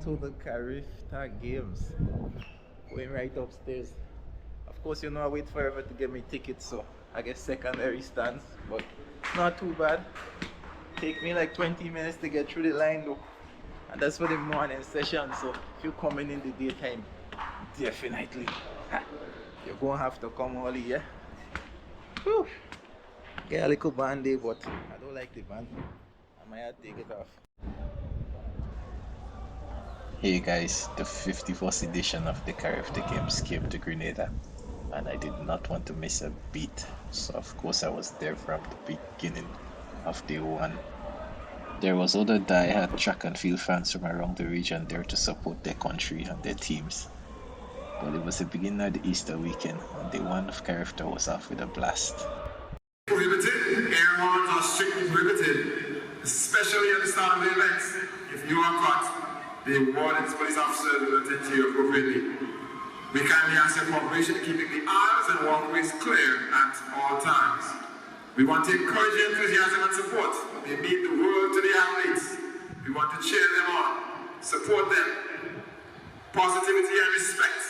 to the Carifta Games. Going right upstairs. Of course, I wait forever to get me tickets, so I guess secondary stands, but not too bad. Take me like 20 minutes to get through the line though. And that's for the morning session, so if you're coming in the daytime, definitely you're gonna have to come early, yeah? Whew. Get a little band-aid, but I don't like the band. I might have to take it off. Hey guys, the 51st edition of the Carifta Games came to Grenada, and I did not want to miss a beat, so of course I was there from the beginning of day one. There was other die-hard track and field fans from around the region there to support their country and their teams. But it was the beginning of the Easter weekend, and day one of Carifta was off with a blast. Prohibited, air horns are strictly prohibited, especially at the start of the events. If you are caught, the wardens, police officers will attend to you appropriately. We kindly ask your cooperation in keeping the aisles and walkways clear at all times. We want to encourage your enthusiasm and support. They mean the world to the athletes. We want to cheer them on, support them, positivity and respect,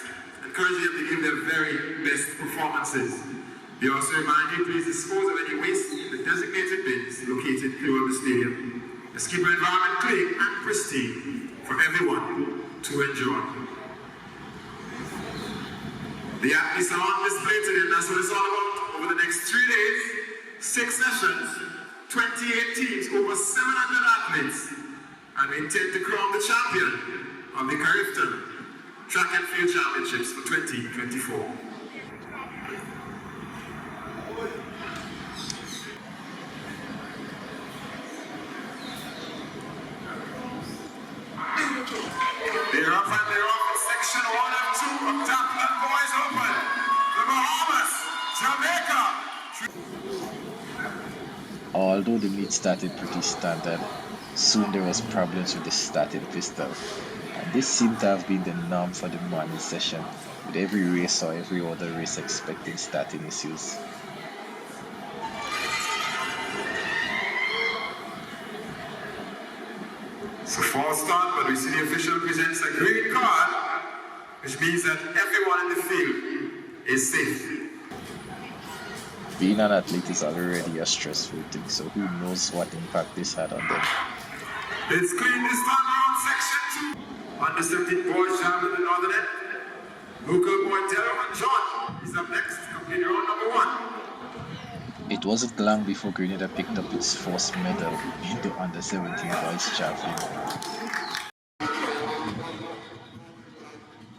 encourage them to give their very best performances. We also remind you, please dispose of any waste in the designated bins located throughout the stadium. Let's keep our environment clean and pristine for everyone to enjoy. The athletes are on display today, and that's what it's all about. Over the next 3 days, 6 sessions, 28 teams, over 700 athletes, and we intend to crown the champion of the Carifta Track and Field Championships for 2024. They're up and they're off in section 1 and 2 of Tapland Boys Open. The Bahamas, Jamaica. Although the meet started pretty standard, soon there was problems with the starting pistol. And this seemed to have been the norm for the morning session, with every race or every other race expecting starting issues. It's a false start, but we see the official presents a green card, which means that everyone in the field is safe. Being an athlete is already a stressful thing, so who knows what impact this had on them. It's clean this time around section 2. Under 17 boys traveling in the northern end. Luca Montero and John is up next, completing round number 1. It wasn't long before Grenada picked up its first medal in the under-17 boys javelin.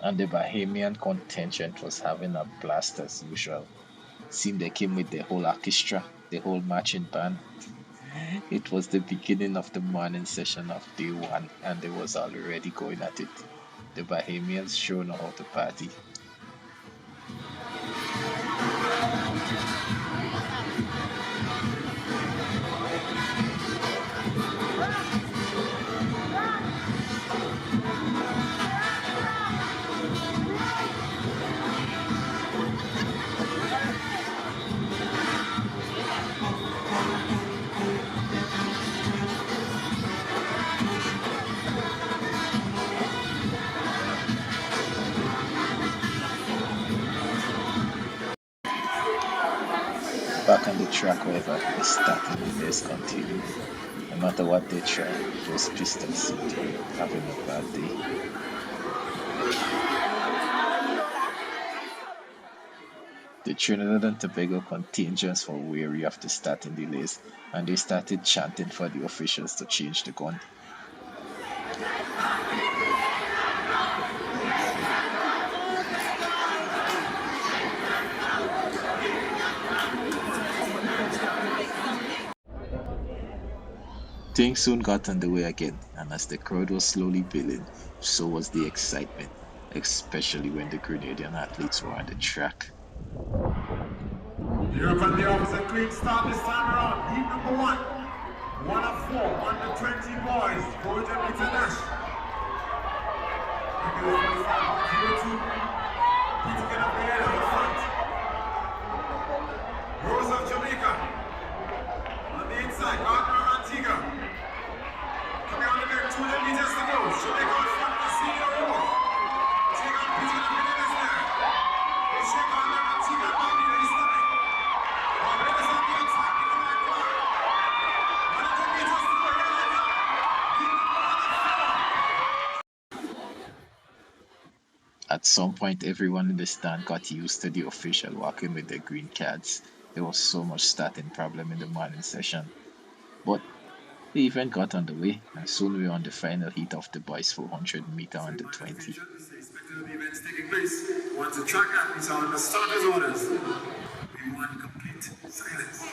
And the Bahamian contingent was having a blast as usual. Seemed they came with the whole orchestra, the whole marching band. It was the beginning of the morning session of day 1, and they was already going at it. The Bahamians sure know how to party. Back on the track, however, the starting race continued. No matter what they try, those pistols seem to be having a bad day. The Trinidad and Tobago contingents were wary of the starting delays, and they started chanting for the officials to change the gun. Things soon got underway again, and as the crowd was slowly building, so was the excitement, especially when the Grenadian athletes were on the track. Europe and the officer clean start this time around. Heat number 1. 1 of 4, under 20 boys. Georgia Internash. Nicholas 25.02. Peter get up there on the front. Rose of Jamaica. On the inside, Gardner Antigua. Coming on the back, 200 meters to go. Jamaica on front. At some point, everyone in the stand got used to the official walking with their green cards. There was so much starting problem in the morning session. But the event got underway, and soon we were on the final heat of the boys 400-meter under 20. The events taking place. Once the track athletes are on the starters orders, we want complete silence.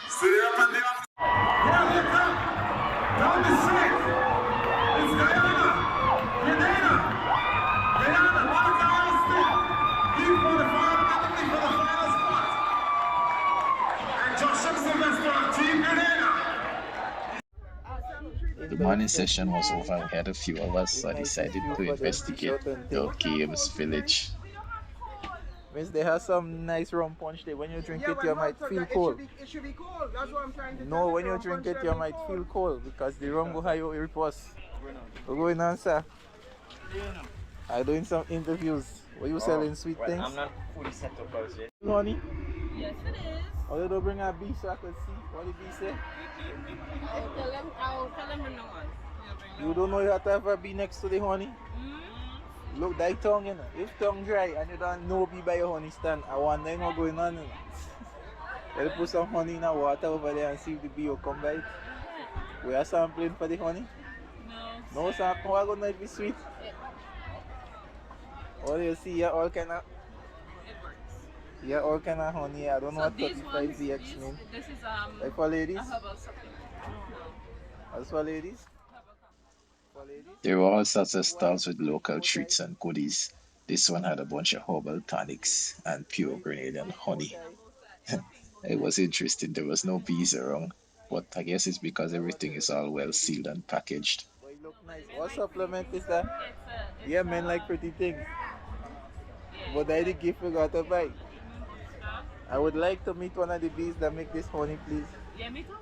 Stay up and down. Here they come. Down the street. It's Grenada. Grenada, Monica Austin. Lead for the final, penalty for the final spot. And Joshua Sylvester of Team Grenada. The morning session was over. We had a few of us, so I decided to investigate the games village. Means they have some nice rum punch there. When you drink it, you might feel cold. It should be cold. That's what I'm trying to No, when you drink it, you might feel cold because the rum go high your repose. We're going on, sir. I'm doing some interviews. What you selling sweet things? I'm not fully set up as yet. Honey? Yes, it is. Oh, you don't bring a bee so I could see what the bee say? I'll tell them in no one. You don't know you have to have a bee next to the honey? Look, that tongue, you know. If tongue dry and you don't know bee by your honey stand, I wonder what's going on, you know. You put some honey in the water over there and see if the bee will come by. We are sampling for the honey? No. No sample, how gonna be sweet? All you see here, all kind of... It works. Yeah, all kind of honey. I don't know what these 35 ones, BX mean. this is Like for ladies? a herbal supplement. As for ladies? For ladies? There were all sorts of stalls with local treats and goodies. This one had a bunch of herbal tonics and pure Grenadian honey. It was interesting. There was no bees around, but I guess it's because everything is all well sealed and packaged. Boy, look nice. What supplement is that? It's Yeah, men like pretty things. But I the gift we got to buy. I would like to meet one of the bees that make this honey, please. Yeah, me too.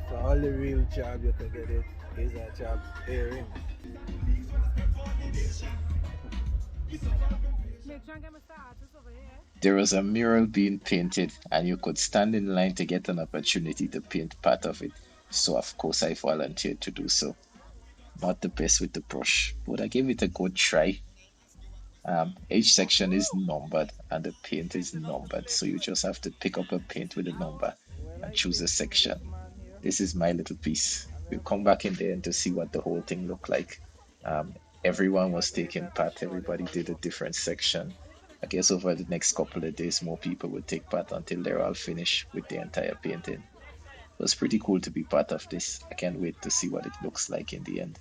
So all the real job you can get it is a job earring. There was a mural being painted, and you could stand in line to get an opportunity to paint part of it. So of course I volunteered to do so. Not the best with the brush, but I gave it a good try. Each section is numbered and the paint is numbered, so you just have to pick up a paint with a number and choose a section. This is my little piece. We'll come back in there and to see what the whole thing looked like. Everyone was taking part, everybody did a different section. I guess over the next couple of days more people will take part until they're all finished with the entire painting. It was pretty cool to be part of this. I can't wait to see what it looks like in the end.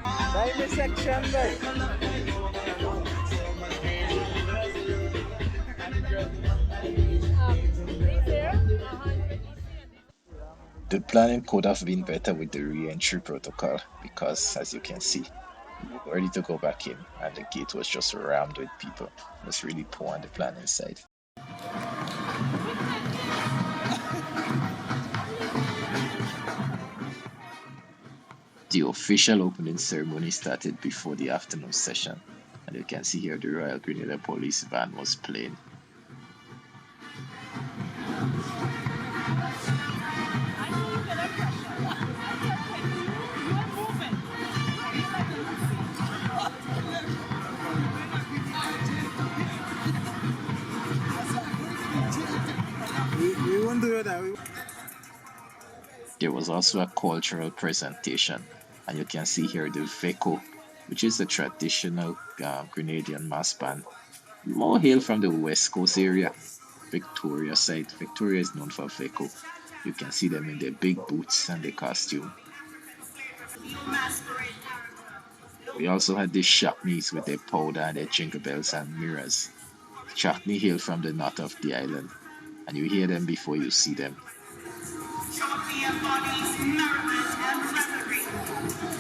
Time section, guys. The planning could have been better with the re-entry protocol because, as you can see, we were ready to go back in and the gate was just rammed with people. It was really poor on the planning side. The official opening ceremony started before the afternoon session, and you can see here the Royal Grenada Police van was playing. We won't do that. There was also a cultural presentation, and you can see here the Veco, which is the traditional Grenadian mass band, more hail from the West Coast area, Victoria side. Victoria is known for Veco. You can see them in their big boots and their costume. We also had the Shackneys with their powder and their jingle bells and mirrors. Shackney hail from the north of the island, and you hear them before you see them. Shortly embodies merriment and revelry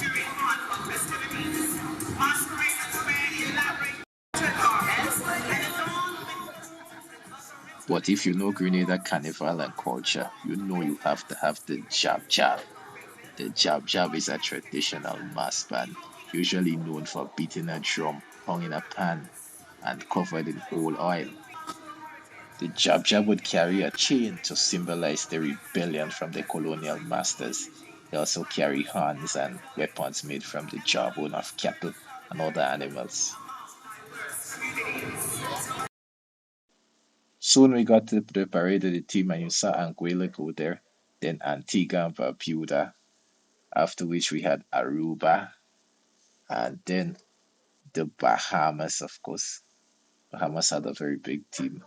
during on festivities. Masqueraders wear elaborate garments and adorned with... But if you know Grenada carnival and culture, you know you have to have the jab jab. The jab jab is a traditional mass band, usually known for beating a drum hung in a pan and covered in old oil. The jab jab would carry a chain to symbolize the rebellion from the colonial masters. They also carry horns and weapons made from the jawbone of cattle and other animals. Soon we got to the parade of the team, and you saw Anguilla go there, then Antigua and Barbuda, after which we had Aruba, and then the Bahamas, of course. Bahamas had a very big team.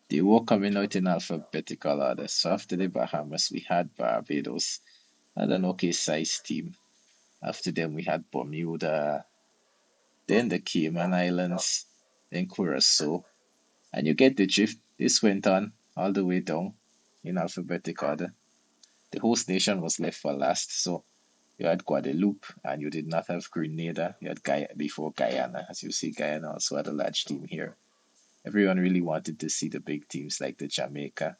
They were coming out in alphabetical order. So after the Bahamas, we had Barbados, had an okay sized team. After them, we had Bermuda, then the Cayman Islands, then Curacao. And you get the drift. This went on all the way down in alphabetical order. The host nation was left for last. So you had Guadeloupe, and you did not have Grenada. You had before Guyana. As you see, Guyana also had a large team here. Everyone really wanted to see the big teams like the Jamaica.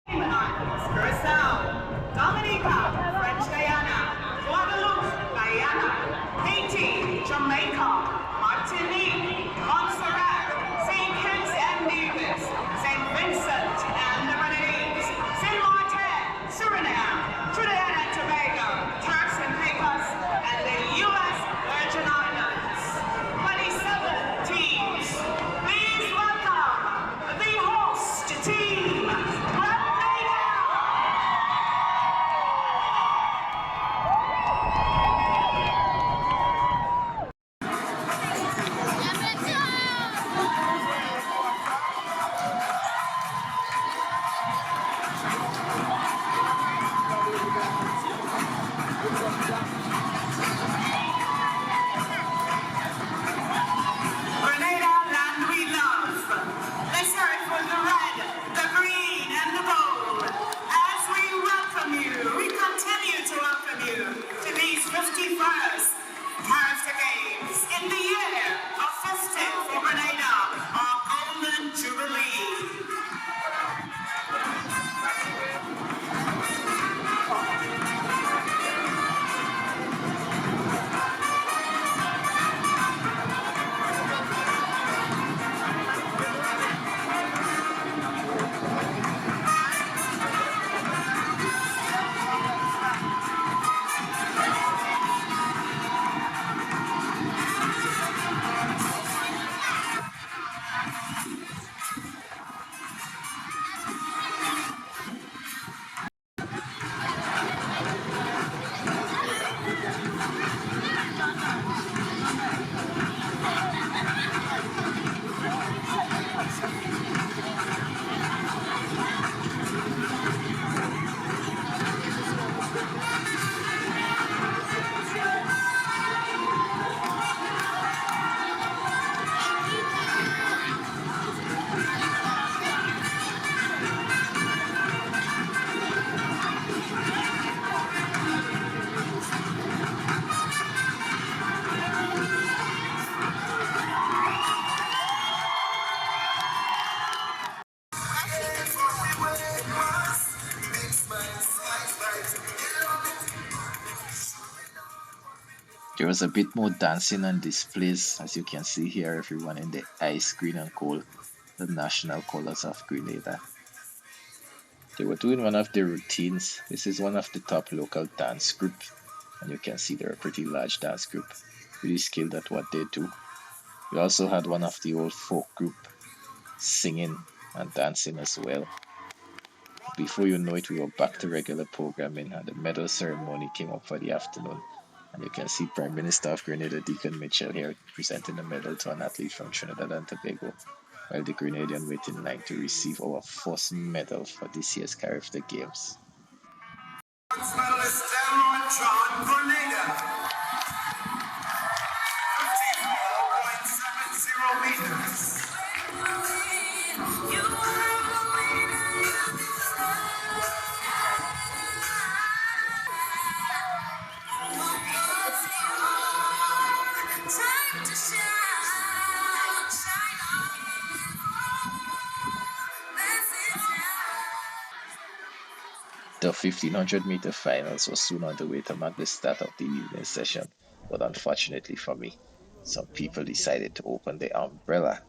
Curacao, Dominica, French Guyana, Guadeloupe, Guyana, Haiti, Jamaica, Martinique, Montserrat, St. Kitts and Nevis, St. Vincent and the Grenadines, St. Martin, Suriname, Trinidad and Tobago, Turks and Caicos, and the U.S. Virgin Islands. 27 teams. Please welcome the host team, Grenada. Grenada, land we love. Let's hear it for the red, the green, and the gold. As we welcome you, we continue to welcome you to these 51st Carifta Games in the year of festive for Grenada, our golden jubilee. There was a bit more dancing and displays, as you can see here, everyone in the ice green and gold, the national colors of Grenada. They were doing one of their routines. This is one of the top local dance groups, and you can see they're a pretty large dance group, really skilled at what they do. We also had one of the old folk group singing and dancing as well. Before you know it, we were back to regular programming, and the medal ceremony came up for the afternoon. And you can see Prime Minister of Grenada, Deacon Mitchell, here presenting the medal to an athlete from Trinidad and Tobago, while the Grenadian wait in line to receive our first medal for this year's Carifta Games. Medalist Delroy John Grenada. 54.70 meters. The 1500-meter finals was soon on the way to mark the start of the evening session, but unfortunately for me, some people decided to open the umbrella.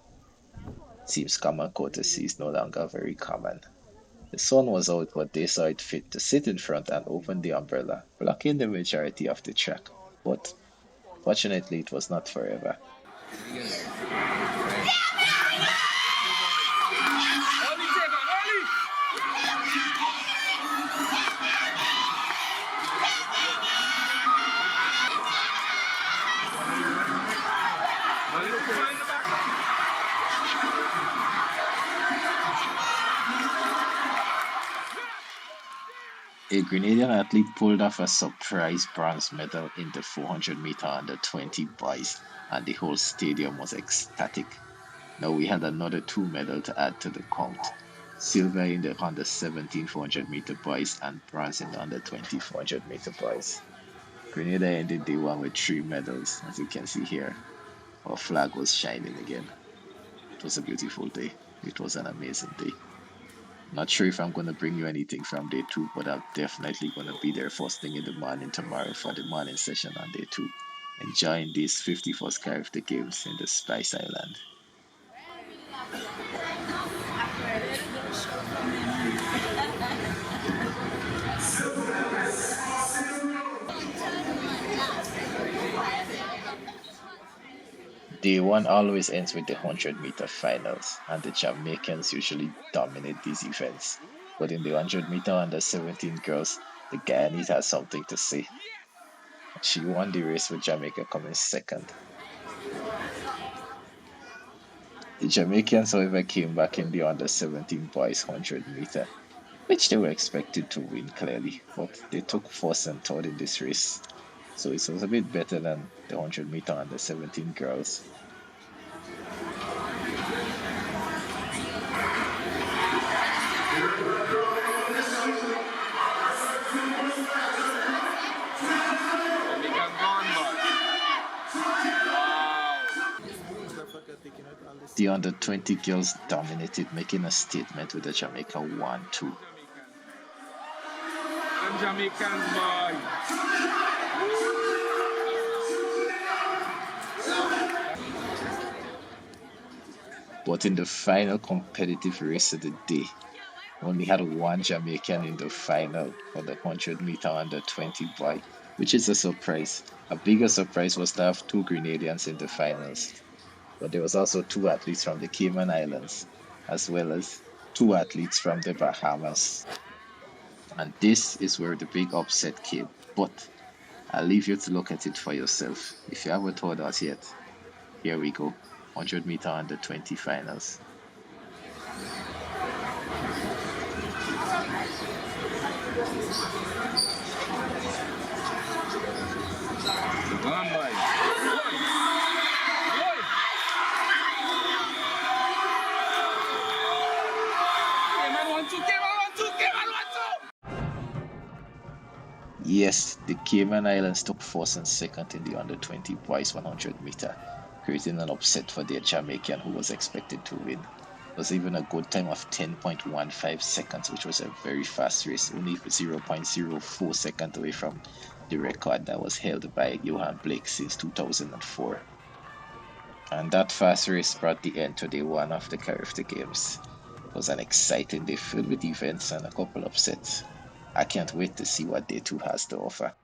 Seems common courtesy is no longer very common. The sun was out, but they saw it fit to sit in front and open the umbrella, blocking the majority of the track. But fortunately, it was not forever. A Grenadian athlete pulled off a surprise bronze medal in the 400-meter under 20 boys, and the whole stadium was ecstatic. Now we had another 2 medals to add to the count: silver in the under 17 400-meter boys and bronze in the under 20 400-meter boys. Grenada ended day one with 3 medals, as you can see here. Our flag was shining again. It was a beautiful day. It was an amazing day. Not sure if I'm going to bring you anything from day 2, but I'm definitely going to be there first thing in the morning tomorrow for the morning session on day 2, enjoying these 51st Carifta Games in the Spice Island. Day 1 always ends with the 100-meter finals, and the Jamaicans usually dominate these events. But in the 100-meter under 17 girls, the Guyanese had something to say. She won the race with Jamaica coming second. The Jamaicans, however, came back in the under 17 boys 100-meter, which they were expected to win clearly, but they took first and third in this race. So it was a bit better than the 100-meter under 17 girls. The under 20 girls dominated, making a statement with the Jamaica 1-2. Jamaicans, boy. But in the final competitive race of the day, we only had 1 Jamaican in the final for the 100-meter under 20 boy, which is a surprise. A bigger surprise was to have 2 Grenadians in the finals. But there was also 2 athletes from the Cayman Islands, as well as 2 athletes from the Bahamas. And this is where the big upset came. But I'll leave you to look at it for yourself. If you haven't heard us yet, here we go. 100-meter under 20 finals. Yes, the Cayman Islands took first and second in the under 20 boys 100-meter, creating an upset for their Jamaican, who was expected to win. It was even a good time of 10.15 seconds, which was a very fast race, only 0.04 seconds away from the record that was held by Johan Blake since 2004. And that fast race brought the end to day 1 of the Carifta Games. It was an exciting day filled with events and a couple upsets. I can't wait to see what day 2 has to offer.